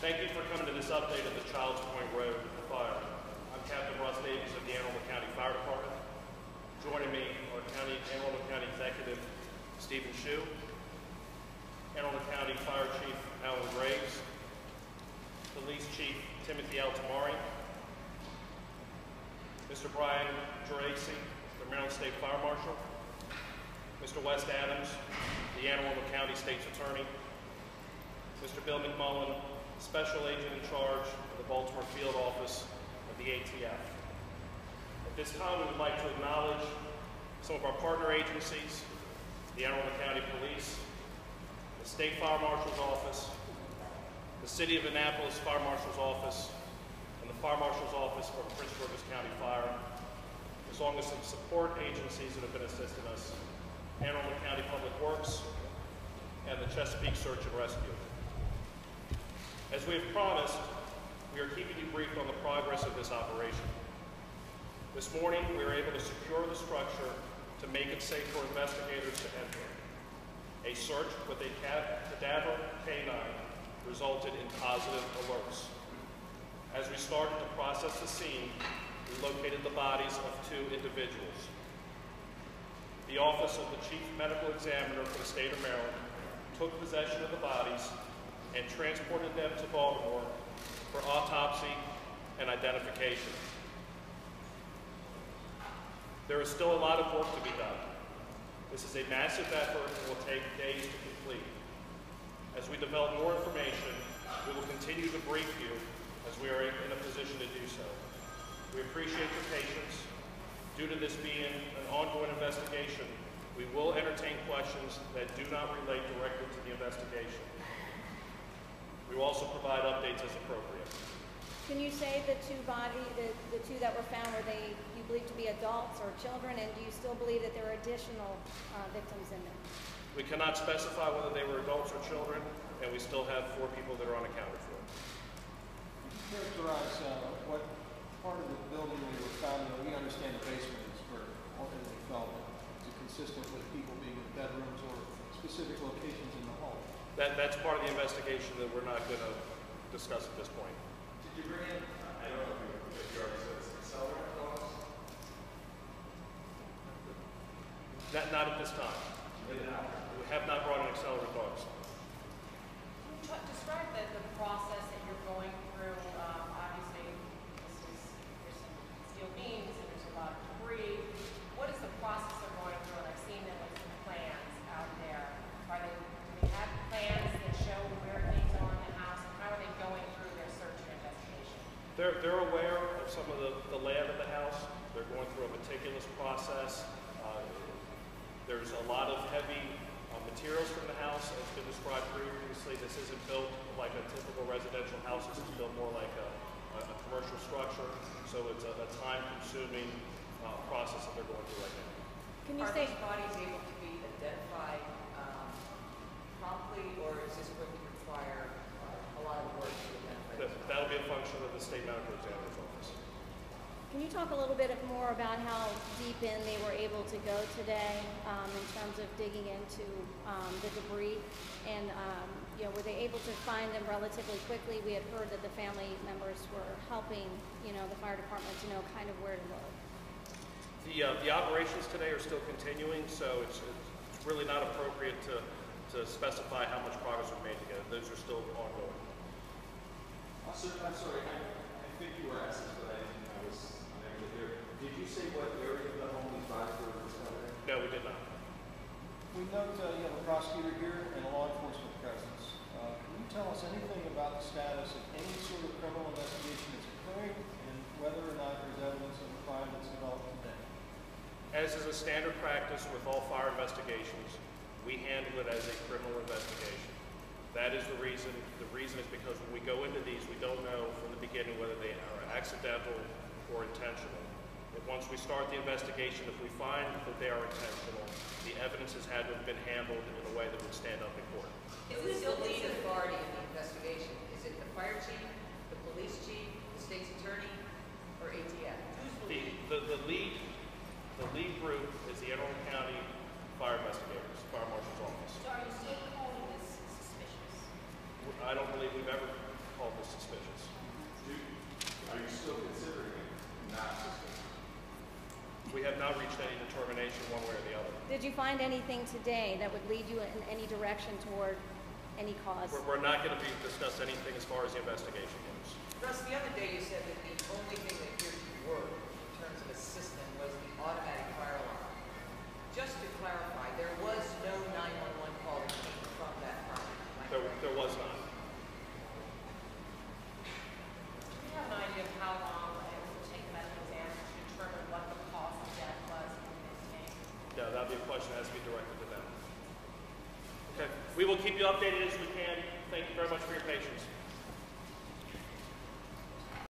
Thank you for coming to this update of the Childs Point Road fire. I'm Captain Russ Davies of the Arundel County Fire Department. Joining me are Arundel County Executive Stephen Shue, Arundel County Fire Chief Alan Graves, Police Chief Timothy Altamari, Mr. Brian Geraci, the Maryland State Fire Marshal, Mr. Wes Adams, the Annapolis County State's Attorney, Mr. Bill McMullen, Special Agent in charge of the Baltimore Field Office of the ATF. At this time, we would like to acknowledge some of our partner agencies, the Arundel County Police, the State Fire Marshal's Office, the City of Annapolis Fire Marshal's Office, and the Fire Marshal's Office for Prince George's County Fire, as long as some support agencies that have been assisting us, Arundel County Public Works, and the Chesapeake Search and Rescue. As we have promised, we are keeping you briefed on the progress of this operation. This morning, we were able to secure the structure to make it safe for investigators to enter. A search with a cadaver canine resulted in positive alerts. As we started to process the scene, we located the bodies of 2 individuals. The Office of the Chief Medical Examiner for the state of Maryland took possession of the bodies and transported them to Baltimore for autopsy and identification. There is still a lot of work to be done. This is a massive effort and will take days to complete. As we develop more information, we will continue to brief you as we are in a position to do so. We appreciate your patience. Due to this being an ongoing investigation, we will entertain questions that do not relate directly to the investigation. We will also provide updates as appropriate. Can you say the 2 that were found, were they, you believe to be adults or children, and do you still believe that there are additional victims in them? We cannot specify whether they were adults or children, and we still have 4 people that are unaccounted for. Characterize what part of the building we were found in. We understand the basement is where ultimately fell. Is it consistent with people being in bedrooms or specific locations in the home? That's part of the investigation that we're not going to discuss at this point. Did you bring in, I don't know if you already said this, accelerant dogs? Not at this time. We have not brought in accelerant dogs. Describe the process that you're going through. Obviously, there's some steel beams and there's a lot of debris. What is the process they're going through? And I've seen them with some plans out there. Do they have plans that show where things are in the house, and how are they going through their search and investigation? They're aware of some of the layout of the house. They're going through a meticulous process. There's a lot of heavy materials from the house, as been described previously. This isn't built like a typical residential house. This is built more like a commercial structure. So it's a time-consuming process that they're going through right now. Can you say, are these bodies able to be identified promptly, or is this going to require a lot of work to identify? That'll be a function of the state medical examiner's office. Can you talk a little bit more about how deep in they were able to go today in terms of digging into the debris? And were they able to find them relatively quickly? We had heard that the family members were helping, the fire department to know kind of where to look. The operations today are still continuing, so it's really not appropriate to specify how much progress we've made together. Those are still ongoing. I'm sorry, I think you were asked this, but I was unable to hear. Did you say what area of the home we filed for discovery? No, we did not. We note you have a prosecutor here and a law enforcement presence. Can you tell us anything about the status of any sort of criminal investigation that's occurring and whether or not there's evidence of a crime that's developed today? As is a standard practice with all fire investigations, we handle it as a criminal investigation. That is the reason. The reason is because when we go into these, we don't know from the beginning whether they are accidental or intentional. But once we start the investigation, if we find that they are intentional, the evidence has had to have been handled in a way that would stand up in court. Who is the lead authority in the investigation? Is it the fire chief, the police chief, the state's attorney, or ATF? Who's the lead? The lead group is the Arundel County Fire Investigators, Fire Marshal's Office. So are you still calling this suspicious? I don't believe we've ever called this not reached any determination one way or the other. Did you find anything today that would lead you in any direction toward any cause? We're not going to discuss anything as far as the investigation goes. Russ, the other day you said that the only thing that appeared to work in terms of a system was the automatic fire alarm. Just to clarify, there was no 911 call that came from that property. Am I correct? There was not. Do you have an idea of how long it will take medical exams to determine what the cause of death was in this case? Yeah, that'd be a question that has to be directed to them. Okay. We will keep you updated as we can. Thank you very much for your patience.